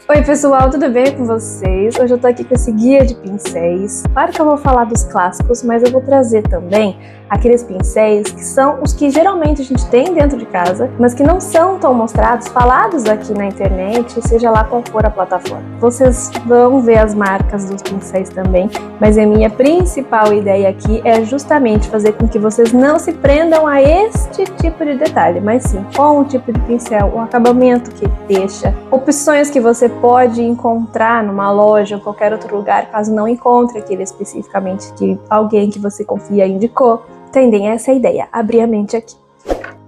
Oi pessoal, tudo bem com vocês? Hoje eu tô aqui com esse guia de pincéis. Claro que eu vou falar dos clássicos, mas eu vou trazer também aqueles pincéis que são os que geralmente a gente tem dentro de casa, mas que não são tão mostrados, falados aqui na internet, seja lá qual for a plataforma. Vocês vão ver as marcas dos pincéis também, mas a minha principal ideia aqui é justamente fazer com que vocês não se prendam a este tipo de detalhe, mas sim com o tipo de pincel, o acabamento que deixa, opções que você pode encontrar numa loja ou qualquer outro lugar, caso não encontre aquele especificamente que alguém que você confia indicou. Entendem? Essa é a ideia, abrir a mente aqui.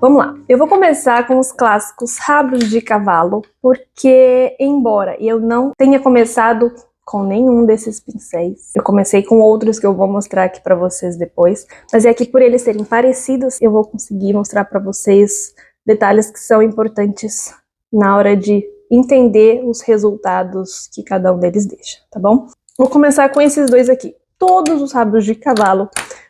Vamos lá, eu vou começar com os clássicos rabos de cavalo, porque embora eu não tenha começado com nenhum desses pincéis, eu comecei com outros que eu vou mostrar aqui para vocês depois, mas é que por eles serem parecidos, eu vou conseguir mostrar para vocês detalhes que são importantes na hora de entender os resultados que cada um deles deixa, tá bom? Vou começar com esses dois aqui. Todos os rabos de cavalo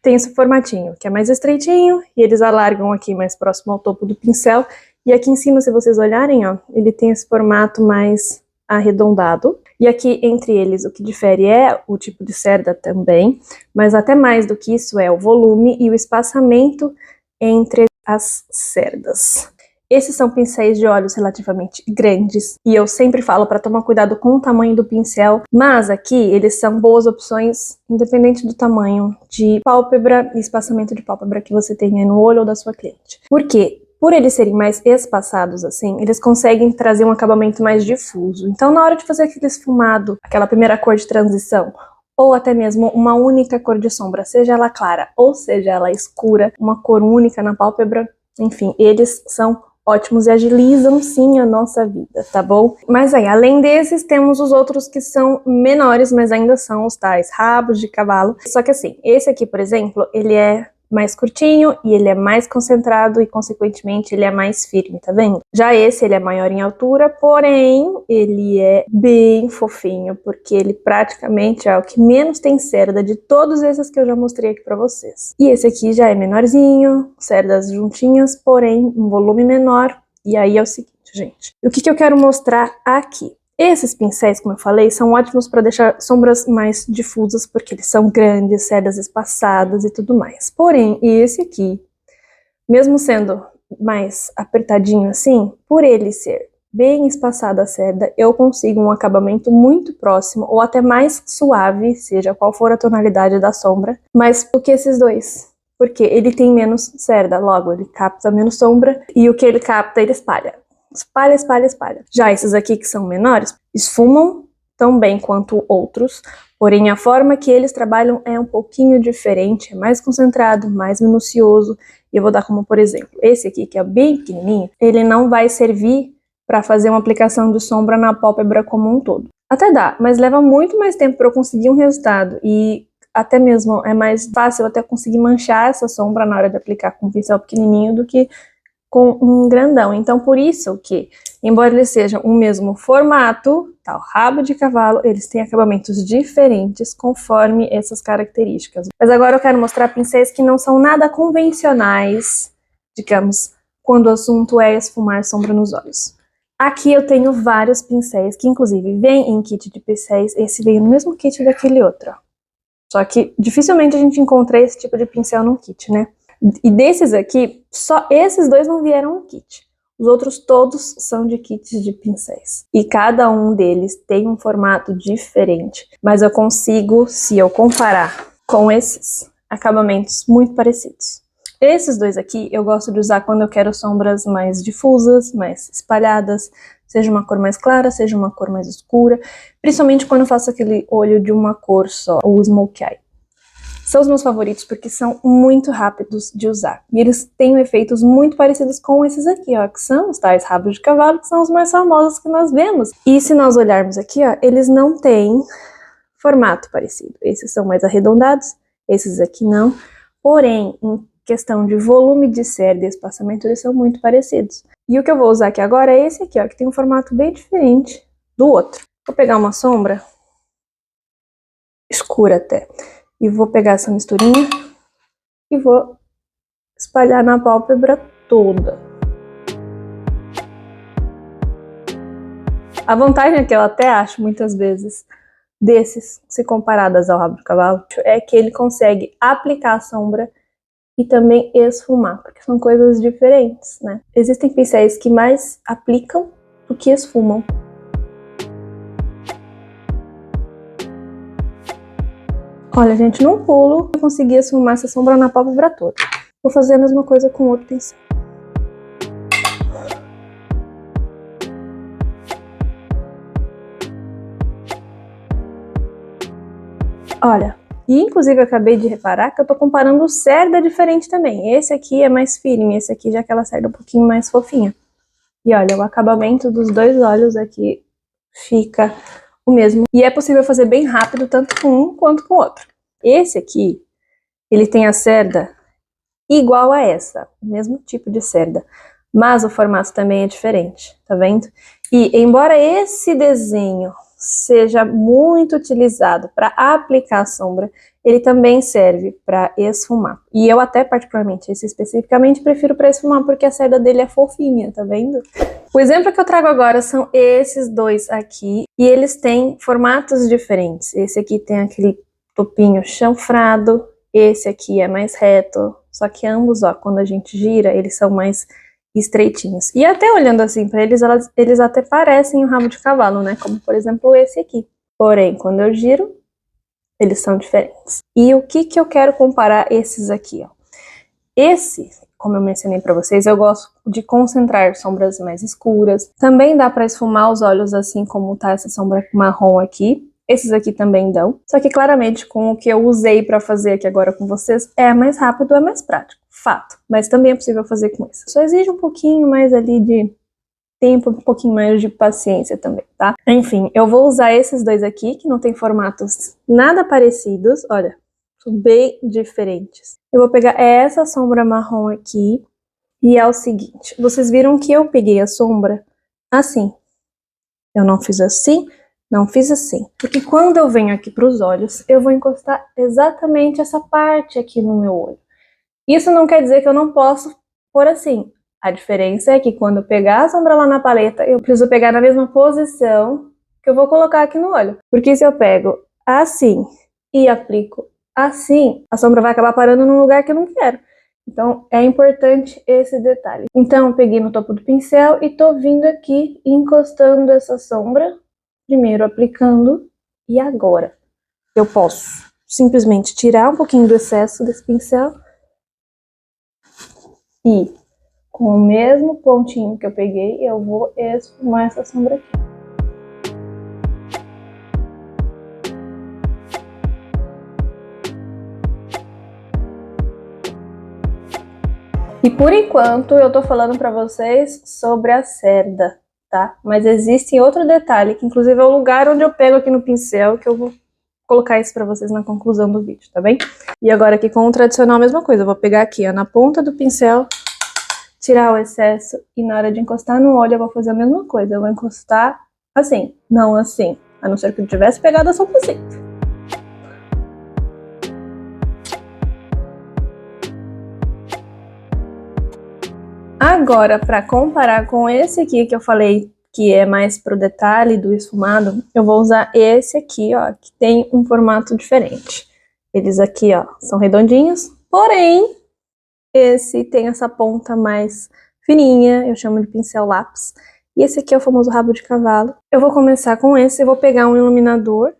têm esse formatinho, que é mais estreitinho, e eles alargam aqui mais próximo ao topo do pincel. E aqui em cima, se vocês olharem, ó, ele tem esse formato mais arredondado. E aqui entre eles, o que difere é o tipo de cerda também, mas até mais do que isso é o volume e o espaçamento entre as cerdas. Esses são pincéis de olhos relativamente grandes, e eu sempre falo para tomar cuidado com o tamanho do pincel, mas aqui eles são boas opções, independente do tamanho de pálpebra e espaçamento de pálpebra que você tenha no olho ou da sua cliente. Por quê? Por eles serem mais espaçados assim, eles conseguem trazer um acabamento mais difuso. Então na hora de fazer aquele esfumado, aquela primeira cor de transição, ou até mesmo uma única cor de sombra, seja ela clara ou seja ela escura, uma cor única na pálpebra, enfim, eles são ótimos e agilizam sim a nossa vida, tá bom? Mas aí, além desses, temos os outros que são menores, mas ainda são os tais rabos de cavalo. Só que assim, esse aqui, por exemplo, ele é mais curtinho e ele é mais concentrado e, consequentemente, ele é mais firme, tá vendo? Já esse, ele é maior em altura, porém, ele é bem fofinho, porque ele praticamente é o que menos tem cerda de todos esses que eu já mostrei aqui pra vocês. E esse aqui já é menorzinho, cerdas juntinhas, porém, um volume menor. E aí é o seguinte, gente, o que eu quero mostrar aqui? Esses pincéis, como eu falei, são ótimos para deixar sombras mais difusas, porque eles são grandes, cerdas espaçadas e tudo mais. Porém, esse aqui, mesmo sendo mais apertadinho assim, por ele ser bem espaçada a cerda, eu consigo um acabamento muito próximo, ou até mais suave, seja qual for a tonalidade da sombra, mas do que esses dois. Porque ele tem menos cerda, logo ele capta menos sombra, e o que ele capta, ele espalha. Espalha, espalha, espalha. Já esses aqui que são menores, esfumam tão bem quanto outros, porém a forma que eles trabalham é um pouquinho diferente, é mais concentrado, mais minucioso. E eu vou dar como, por exemplo, esse aqui que é bem pequenininho, ele não vai servir para fazer uma aplicação de sombra na pálpebra como um todo. Até dá, mas leva muito mais tempo para eu conseguir um resultado e até mesmo é mais fácil até conseguir manchar essa sombra na hora de aplicar com um pincel pequenininho do que com um grandão. Então, por isso que, embora eles sejam o mesmo formato, tal rabo de cavalo, eles têm acabamentos diferentes conforme essas características. Mas agora eu quero mostrar pincéis que não são nada convencionais, digamos, quando o assunto é esfumar sombra nos olhos. Aqui eu tenho vários pincéis, que inclusive vêm em kit de pincéis, esse veio no mesmo kit daquele outro, ó. Só que dificilmente a gente encontra esse tipo de pincel num kit, né? E desses aqui, só esses dois não vieram no kit. Os outros todos são de kits de pincéis. E cada um deles tem um formato diferente. Mas eu consigo, se eu comparar com esses, acabamentos muito parecidos. Esses dois aqui eu gosto de usar quando eu quero sombras mais difusas, mais espalhadas, seja uma cor mais clara, seja uma cor mais escura, principalmente quando eu faço aquele olho de uma cor só, o Smokey Eye. São os meus favoritos porque são muito rápidos de usar. E eles têm efeitos muito parecidos com esses aqui, ó, que são os tais rabos de cavalo, que são os mais famosos que nós vemos. E se nós olharmos aqui, ó, eles não têm formato parecido. Esses são mais arredondados, esses aqui não. Porém, em questão de volume de cerda e espaçamento, eles são muito parecidos. E o que eu vou usar aqui agora é esse aqui, ó, que tem um formato bem diferente do outro. Vou pegar uma sombra escura até. E vou pegar essa misturinha e vou espalhar na pálpebra toda. A vantagem é que eu até acho, muitas vezes, desses, se comparadas ao rabo de cavalo, é que ele consegue aplicar a sombra e também esfumar, porque são coisas diferentes, né? Existem pincéis que mais aplicam do que esfumam. Olha, gente, num pulo eu consegui esfumar essa sombra na pálpebra toda. Vou fazer a mesma coisa com outro pincel. Olha, e inclusive eu acabei de reparar que eu tô comparando cerda diferente também. Esse aqui é mais firme, esse aqui já é aquela cerda um pouquinho mais fofinha. E olha, o acabamento dos dois olhos aqui fica o mesmo. E é possível fazer bem rápido, tanto com um quanto com o outro. Esse aqui, ele tem a cerda igual a essa, o mesmo tipo de cerda. Mas o formato também é diferente, tá vendo? E embora esse desenho seja muito utilizado para aplicar a sombra, ele também serve para esfumar. E eu até particularmente, esse especificamente, prefiro para esfumar porque a cerda dele é fofinha, tá vendo? O exemplo que eu trago agora são esses dois aqui, e eles têm formatos diferentes. Esse aqui tem aquele topinho chanfrado, esse aqui é mais reto, só que ambos, ó, quando a gente gira, eles são mais estreitinhos. E até olhando assim para eles, eles até parecem um rabo de cavalo, né? Como, por exemplo, esse aqui. Porém, quando eu giro, eles são diferentes. E o que eu quero comparar esses aqui, ó? Esse, como eu mencionei para vocês, eu gosto de concentrar sombras mais escuras. Também dá para esfumar os olhos assim como tá essa sombra marrom aqui. Esses aqui também dão. Só que claramente com o que eu usei para fazer aqui agora com vocês, é mais rápido, é mais prático. Fato. Mas também é possível fazer com esse. Só exige um pouquinho mais ali de tempo, um pouquinho mais de paciência também, tá? Enfim, eu vou usar esses dois aqui, que não tem formatos nada parecidos. Olha, são bem diferentes. Eu vou pegar essa sombra marrom aqui. E é o seguinte, vocês viram que eu peguei a sombra assim. Eu não fiz assim, não fiz assim. Porque quando eu venho aqui para os olhos, eu vou encostar exatamente essa parte aqui no meu olho. Isso não quer dizer que eu não posso pôr assim. A diferença é que quando eu pegar a sombra lá na paleta, eu preciso pegar na mesma posição que eu vou colocar aqui no olho. Porque se eu pego assim e aplico assim, a sombra vai acabar parando num lugar que eu não quero. Então, é importante esse detalhe. Então, eu peguei no topo do pincel e tô vindo aqui encostando essa sombra. Primeiro aplicando e agora eu posso simplesmente tirar um pouquinho do excesso desse pincel e com o mesmo pontinho que eu peguei, eu vou esfumar essa sombra aqui. E por enquanto eu tô falando pra vocês sobre a cerda, tá? Mas existe outro detalhe, que inclusive é o lugar onde eu pego aqui no pincel, que eu vou colocar isso pra vocês na conclusão do vídeo, tá bem? E agora aqui com o tradicional a mesma coisa, eu vou pegar aqui, ó, na ponta do pincel, tirar o excesso e na hora de encostar no olho eu vou fazer a mesma coisa, eu vou encostar assim, não assim, a não ser que eu tivesse pegado a sombra assim. Agora, para comparar com esse aqui que eu falei que é mais pro detalhe do esfumado, eu vou usar esse aqui, ó, que tem um formato diferente. Eles aqui, ó, são redondinhos, porém, esse tem essa ponta mais fininha, eu chamo de pincel lápis. E esse aqui é o famoso rabo de cavalo. Eu vou começar com esse, eu vou pegar um iluminador,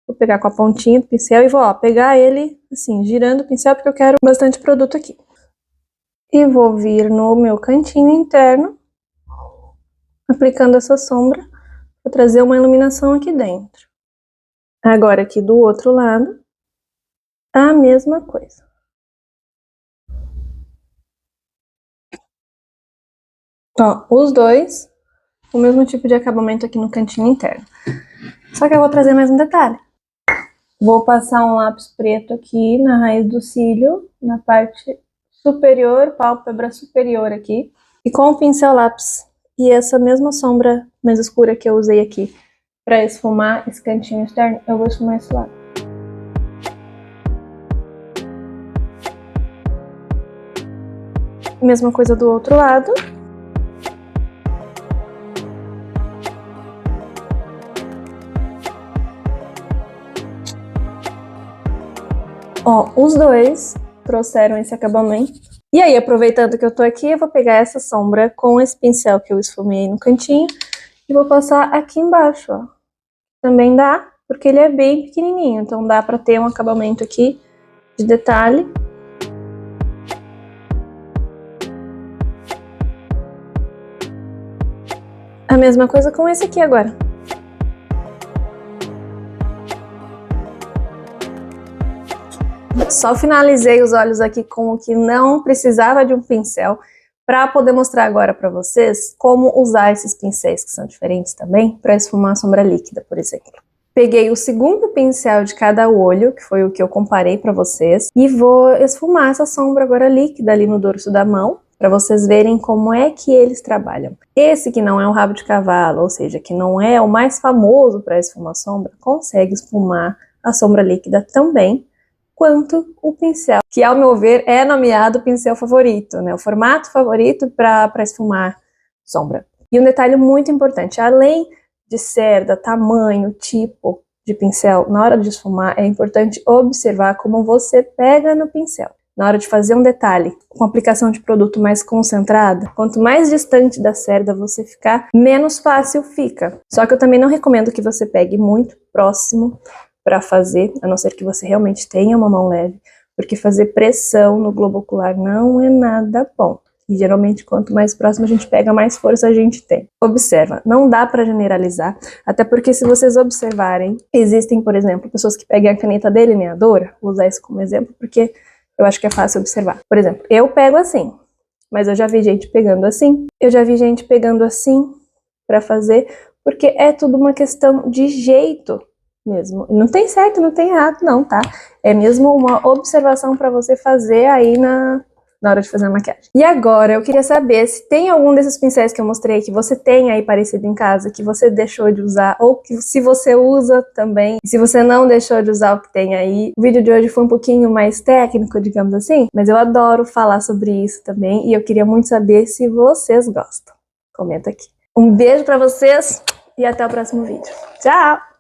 vou pegar com a pontinha do pincel e vou, ó, pegar ele, assim, girando o pincel, porque eu quero bastante produto aqui. E vou vir no meu cantinho interno, aplicando essa sombra, para trazer uma iluminação aqui dentro. Agora aqui do outro lado, a mesma coisa. Ó, os dois, o mesmo tipo de acabamento aqui no cantinho interno. Só que eu vou trazer mais um detalhe. Vou passar um lápis preto aqui na raiz do cílio, na parte superior, pálpebra superior aqui. E com o pincel lápis e essa mesma sombra mais escura que eu usei aqui para esfumar esse cantinho externo, eu vou esfumar esse lado. Mesma coisa do outro lado. Ó, os dois trouxeram esse acabamento. E aí, aproveitando que eu tô aqui, eu vou pegar essa sombra com esse pincel que eu esfumei no cantinho e vou passar aqui embaixo, ó. Também dá, porque ele é bem pequenininho, então dá pra ter um acabamento aqui de detalhe. A mesma coisa com esse aqui agora. Só finalizei os olhos aqui com o que não precisava de um pincel, para poder mostrar agora para vocês como usar esses pincéis que são diferentes também, para esfumar a sombra líquida, por exemplo. Peguei o segundo pincel de cada olho, que foi o que eu comparei para vocês, e vou esfumar essa sombra agora líquida ali no dorso da mão, para vocês verem como é que eles trabalham. Esse que não é um rabo de cavalo, ou seja, que não é o mais famoso para esfumar sombra, consegue esfumar a sombra líquida também, quanto o pincel, que ao meu ver é nomeado pincel favorito, né? O formato favorito para esfumar sombra. E um detalhe muito importante, além de cerda, tamanho, tipo de pincel, na hora de esfumar é importante observar como você pega no pincel. Na hora de fazer um detalhe com aplicação de produto mais concentrada, quanto mais distante da cerda você ficar, menos fácil fica. Só que eu também não recomendo que você pegue muito próximo para fazer, a não ser que você realmente tenha uma mão leve, porque fazer pressão no globo ocular não é nada bom. E geralmente quanto mais próximo a gente pega, mais força a gente tem. Observa, não dá para generalizar, até porque se vocês observarem, existem, por exemplo, pessoas que pegam a caneta delineadora, vou usar isso como exemplo, porque eu acho que é fácil observar. Por exemplo, eu pego assim, mas eu já vi gente pegando assim, eu já vi gente pegando assim para fazer, porque é tudo uma questão de jeito mesmo. Não tem certo, não tem errado não, tá? É mesmo uma observação para você fazer aí na hora de fazer a maquiagem. E agora, eu queria saber se tem algum desses pincéis que eu mostrei que você tem aí parecido em casa, que você deixou de usar, ou que se você usa também, e se você não deixou de usar o que tem aí. O vídeo de hoje foi um pouquinho mais técnico, digamos assim, mas eu adoro falar sobre isso também, e eu queria muito saber se vocês gostam. Comenta aqui. Um beijo pra vocês, e até o próximo vídeo. Tchau!